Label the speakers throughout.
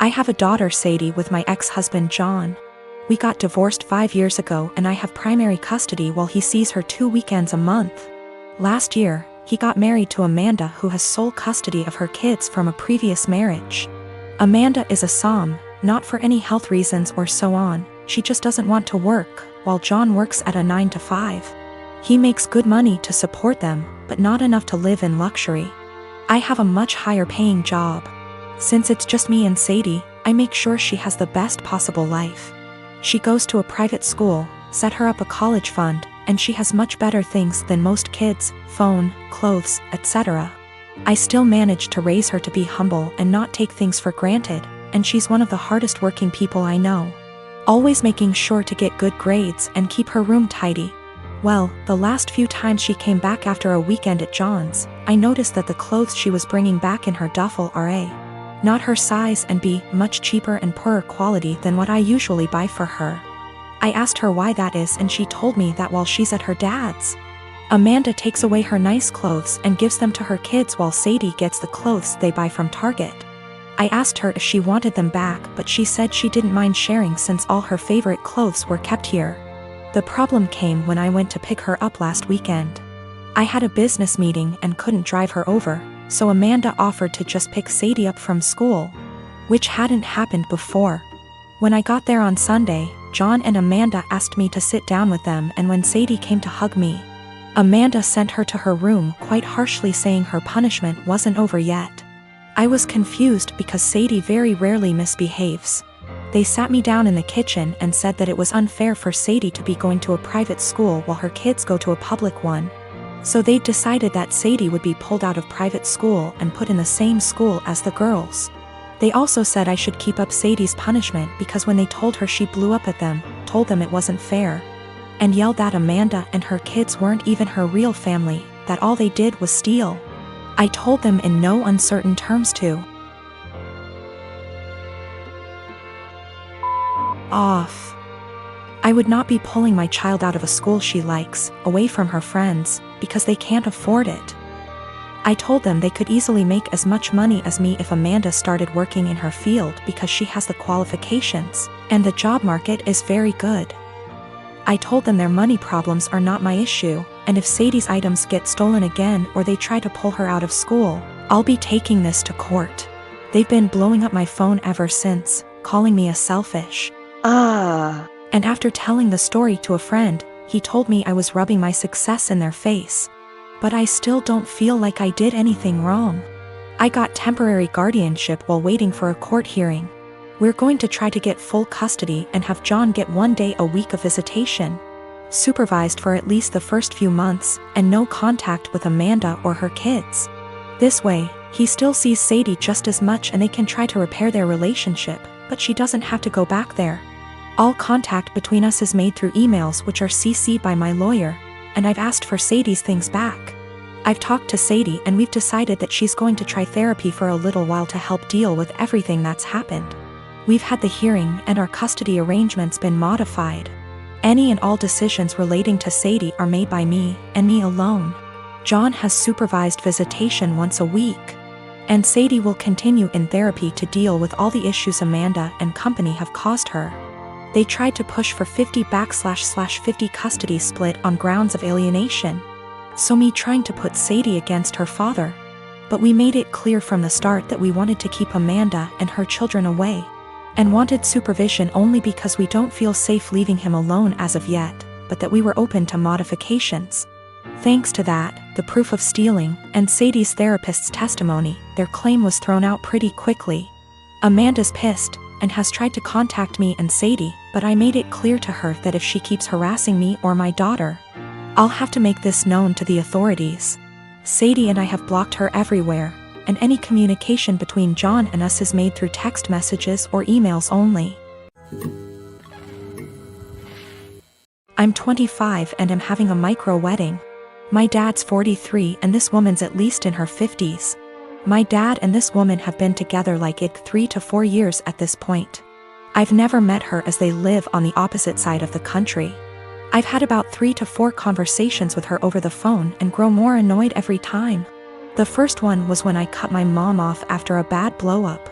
Speaker 1: I have a daughter, Sadie, with my ex-husband, John. We got divorced 5 years ago and I have primary custody while he sees her 2 weekends a month. Last year, he got married to Amanda, who has sole custody of her kids from a previous marriage. Amanda is a SOM, not for any health reasons or so on, she just doesn't want to work, while John works at a 9 to 5. He makes good money to support them, but not enough to live in luxury. I have a much higher paying job. Since it's just me and Sadie, I make sure she has the best possible life. She goes to a private school, set her up a college fund, and she has much better things than most kids: phone, clothes, etc. I still manage to raise her to be humble and not take things for granted, and she's one of the hardest working people I know. Always making sure to get good grades and keep her room tidy. Well, the last few times she came back after a weekend at John's, I noticed that the clothes she was bringing back in her duffel are A, not her size, and B, much cheaper and poorer quality than what I usually buy for her. I asked her why that is, and she told me that while she's at her dad's, Amanda takes away her nice clothes and gives them to her kids while Sadie gets the clothes they buy from Target. I asked her if she wanted them back, but she said she didn't mind sharing since all her favorite clothes were kept here. The problem came when I went to pick her up last weekend. I had a business meeting and couldn't drive her over, so Amanda offered to just pick Sadie up from school, which hadn't happened before. When I got there on Sunday, John and Amanda asked me to sit down with them, and when Sadie came to hug me, Amanda sent her to her room quite harshly, saying her punishment wasn't over yet. I was confused because Sadie very rarely misbehaves. They sat me down in the kitchen and said that it was unfair for Sadie to be going to a private school while her kids go to a public one. So they decided that Sadie would be pulled out of private school and put in the same school as the girls. They also said I should keep up Sadie's punishment because when they told her, she blew up at them, told them it wasn't fair, and yelled that Amanda and her kids weren't even her real family, that all they did was steal. I told them in no uncertain terms to off. I would not be pulling my child out of a school she likes, away from her friends, because they can't afford it. I told them they could easily make as much money as me if Amanda started working in her field because she has the qualifications, and the job market is very good. I told them their money problems are not my issue, and if Sadie's items get stolen again or they try to pull her out of school, I'll be taking this to court. They've been blowing up my phone ever since, calling me a selfish. And after telling the story to a friend, he told me I was rubbing my success in their face. But I still don't feel like I did anything wrong. I got temporary guardianship while waiting for a court hearing. We're going to try to get full custody and have John get 1 day a week of visitation, supervised for at least the first few months, and no contact with Amanda or her kids. This way, he still sees Sadie just as much and they can try to repair their relationship, but she doesn't have to go back there. All contact between us is made through emails, which are CC'd by my lawyer, and I've asked for Sadie's things back. I've talked to Sadie and we've decided that she's going to try therapy for a little while to help deal with everything that's happened. We've had the hearing and our custody arrangements been modified. Any and all decisions relating to Sadie are made by me, and me alone. John has supervised visitation once a week, and Sadie will continue in therapy to deal with all the issues Amanda and company have caused her. They tried to push for 50/50 custody split on grounds of alienation. So me trying to put Sadie against her father. But we made it clear from the start that we wanted to keep Amanda and her children away, and wanted supervision only because we don't feel safe leaving him alone as of yet, but that we were open to modifications. Thanks to that, the proof of stealing, and Sadie's therapist's testimony, their claim was thrown out pretty quickly. Amanda's pissed, and has tried to contact me and Sadie, but I made it clear to her that if she keeps harassing me or my daughter, I'll have to make this known to the authorities. Sadie and I have blocked her everywhere, and any communication between John and us is made through text messages or emails only. I'm 25 and am having a micro wedding. My dad's 43 and this woman's at least in her 50s. My dad and this woman have been together like 3 to 4 years at this point. I've never met her as they live on the opposite side of the country. I've had about 3 to 4 conversations with her over the phone and grow more annoyed every time. The first one was when I cut my mom off after a bad blow-up.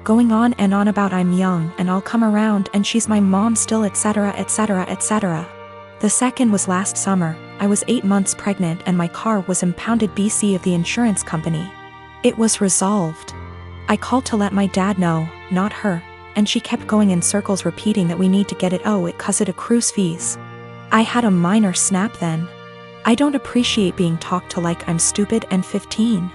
Speaker 1: going on and on about I'm young and I'll come around and she's my mom still, etc., etc., etc. The second was last summer. I was 8 months pregnant and my car was impounded BC of the insurance company. It was resolved. I called to let my dad know, not her, and she kept going in circles repeating that we need to get it, it 'cause it accrues fees. I had a minor snap then. I don't appreciate being talked to like I'm stupid and 15.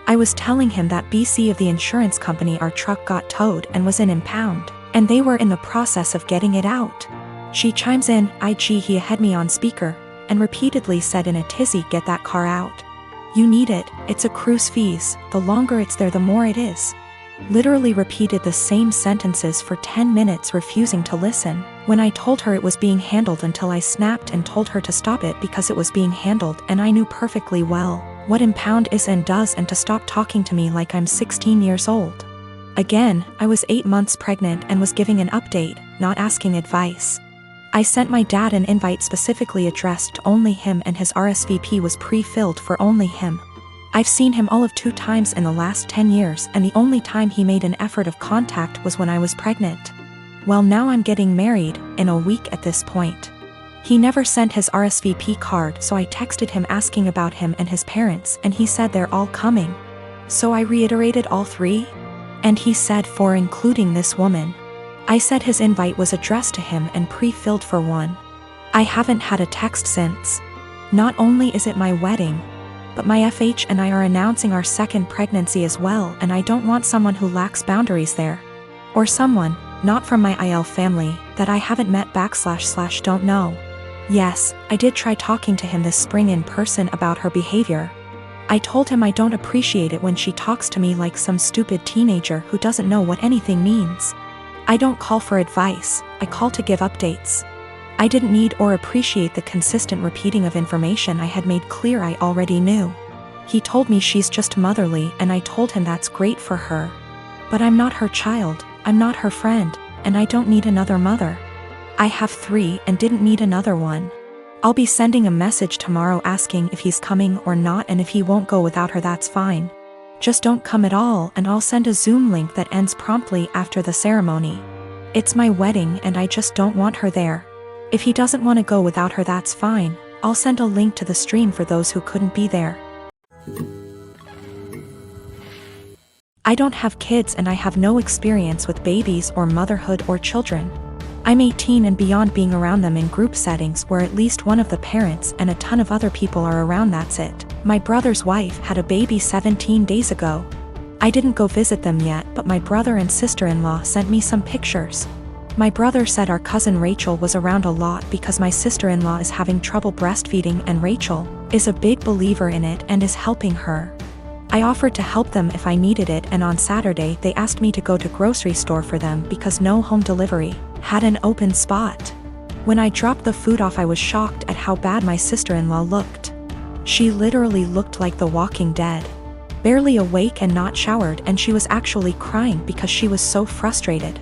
Speaker 1: I was telling him that BC of the insurance company our truck got towed and was in impound, and they were in the process of getting it out. She chimes in, he had me on speaker, and repeatedly said in a tizzy, get that car out. You need it, it's accrues fees, the longer it's there the more it is. Literally repeated the same sentences for 10 minutes, refusing to listen, when I told her it was being handled until I snapped and told her to stop it because it was being handled and I knew perfectly well what impound is and does and to stop talking to me like I'm 16 years old. Again, I was 8 months pregnant and was giving an update, not asking advice. I sent my dad an invite specifically addressed to only him and his RSVP was pre-filled for only him. I've seen him all of 2 times in the last 10 years and the only time he made an effort of contact was when I was pregnant. Well, now I'm getting married, in a week at this point. He never sent his RSVP card, so I texted him asking about him and his parents and he said they're all coming. So I reiterated all 3? And he said 4 including this woman. I said his invite was addressed to him and pre-filled for 1. I haven't had a text since. Not only is it my wedding, but my FH and I are announcing our 2nd pregnancy as well, and I don't want someone who lacks boundaries there. Or someone, not from my IL family, that I haven't met / don't know. Yes, I did try talking to him this spring in person about her behavior. I told him I don't appreciate it when she talks to me like some stupid teenager who doesn't know what anything means. I don't call for advice, I call to give updates. I didn't need or appreciate the consistent repeating of information I had made clear I already knew. He told me she's just motherly and I told him that's great for her. But I'm not her child, I'm not her friend, and I don't need another mother. I have 3 and didn't need another one. I'll be sending a message tomorrow asking if he's coming or not, and if he won't go without her that's fine. Just don't come at all, and I'll send a Zoom link that ends promptly after the ceremony. It's my wedding and I just don't want her there. If he doesn't want to go without her that's fine, I'll send a link to the stream for those who couldn't be there. I don't have kids and I have no experience with babies or motherhood or children. I'm 18 and beyond being around them in group settings where at least one of the parents and a ton of other people are around, that's it. My brother's wife had a baby 17 days ago. I didn't go visit them yet, but my brother and sister-in-law sent me some pictures. My brother said our cousin Rachel was around a lot because my sister-in-law is having trouble breastfeeding and Rachel is a big believer in it and is helping her. I offered to help them if I needed it, and on Saturday they asked me to go to grocery store for them because no home delivery had an open spot. When I dropped the food off I was shocked at how bad my sister-in-law looked. She literally looked like the Walking Dead. Barely awake and not showered, and she was actually crying because she was so frustrated.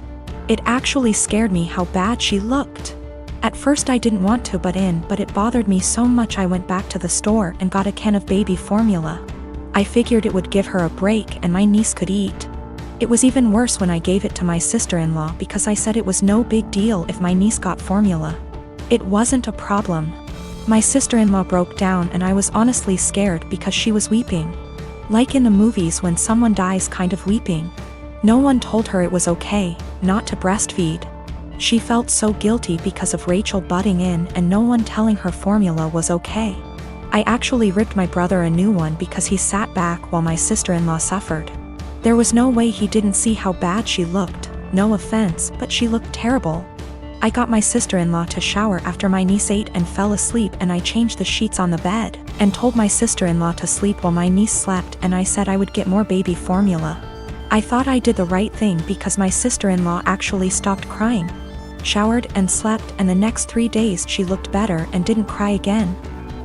Speaker 1: It actually scared me how bad she looked. At first I didn't want to but it bothered me so much I went back to the store and got a can of baby formula. I figured it would give her a break and my niece could eat. It was even worse when I gave it to my sister-in-law because I said it was no big deal if my niece got formula. It wasn't a problem. My sister-in-law broke down and I was honestly scared because she was weeping. Like in the movies when someone dies, kind of weeping. No one told her it was okay not to breastfeed. She felt so guilty because of Rachel butting in and no one telling her formula was okay. I actually ripped my brother a new one because he sat back while my sister-in-law suffered. There was no way he didn't see how bad she looked, no offense, but she looked terrible. I got my sister-in-law to shower after my niece ate and fell asleep, and I changed the sheets on the bed and told my sister-in-law to sleep while my niece slept, and I said I would get more baby formula. I thought I did the right thing because my sister-in-law actually stopped crying, showered and slept, and the next 3 days she looked better and didn't cry again.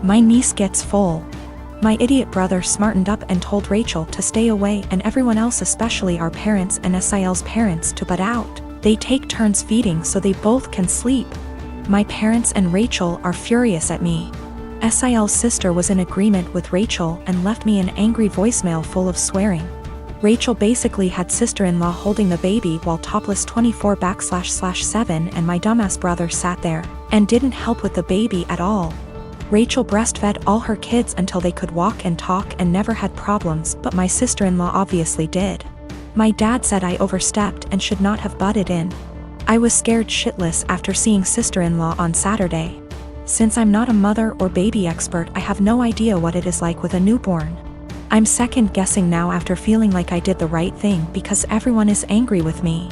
Speaker 1: My niece gets full. My idiot brother smartened up and told Rachel to stay away and everyone else, especially our parents and SIL's parents, to butt out. They take turns feeding so they both can sleep. My parents and Rachel are furious at me. SIL's sister was in agreement with Rachel and left me an angry voicemail full of swearing. Rachel basically had sister-in-law holding the baby while topless 24/7 and my dumbass brother sat there and didn't help with the baby at all. Rachel breastfed all her kids until they could walk and talk and never had problems, but my sister-in-law obviously did. My dad said I overstepped and should not have butted in. I was scared shitless after seeing sister-in-law on Saturday. Since I'm not a mother or baby expert, I have no idea what it is like with a newborn. I'm second guessing now after feeling like I did the right thing because everyone is angry with me.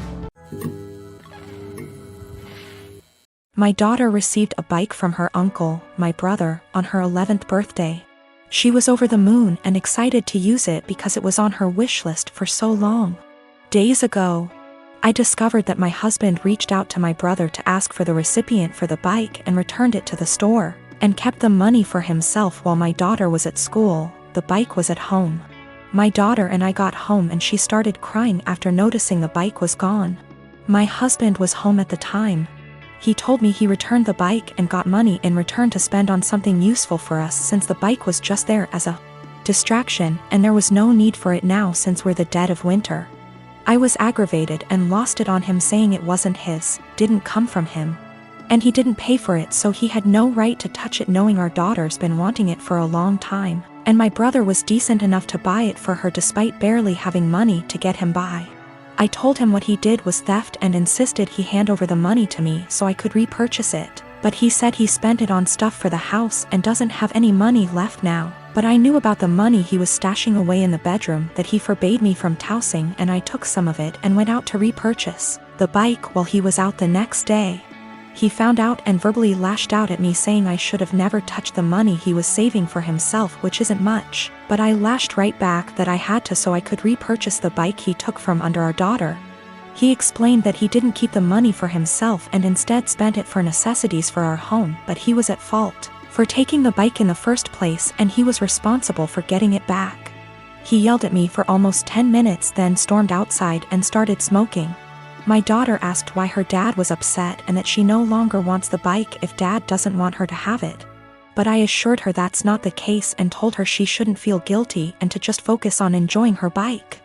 Speaker 1: My daughter received a bike from her uncle, my brother, on her 11th birthday. She was over the moon and excited to use it because it was on her wish list for so long. Days ago, I discovered that my husband reached out to my brother to ask for the recipient for the bike and returned it to the store, and kept the money for himself while my daughter was at school. The bike was at home. My daughter and I got home and she started crying after noticing the bike was gone. My husband was home at the time. He told me he returned the bike and got money in return to spend on something useful for us since the bike was just there as a distraction and there was no need for it now since we're the dead of winter. I was aggravated and lost it on him saying it wasn't his, didn't come from him. And he didn't pay for it, so he had no right to touch it, knowing our daughter's been wanting it for a long time, and my brother was decent enough to buy it for her despite barely having money to get him by. I told him what he did was theft and insisted he hand over the money to me so I could repurchase it, but he said he spent it on stuff for the house and doesn't have any money left now. But I knew about the money he was stashing away in the bedroom that he forbade me from tossing, and I took some of it and went out to repurchase the bike while he was out the next day. He found out and verbally lashed out at me saying I should have never touched the money he was saving for himself, which isn't much, but I lashed right back that I had to so I could repurchase the bike he took from under our daughter. He explained that he didn't keep the money for himself and instead spent it for necessities for our home, but he was at fault for taking the bike in the first place and he was responsible for getting it back. He yelled at me for almost 10 minutes, then stormed outside and started smoking. My daughter asked why her dad was upset and that she no longer wants the bike if dad doesn't want her to have it. But I assured her that's not the case and told her she shouldn't feel guilty and to just focus on enjoying her bike.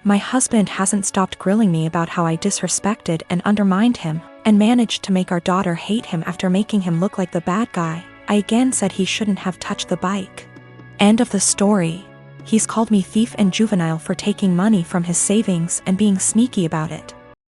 Speaker 1: My husband hasn't stopped grilling me about how I disrespected and undermined him, and managed to make our daughter hate him after making him look like the bad guy. I again said he shouldn't have touched the bike. End of the story. He's called me thief and juvenile for taking money from his savings and being sneaky about it.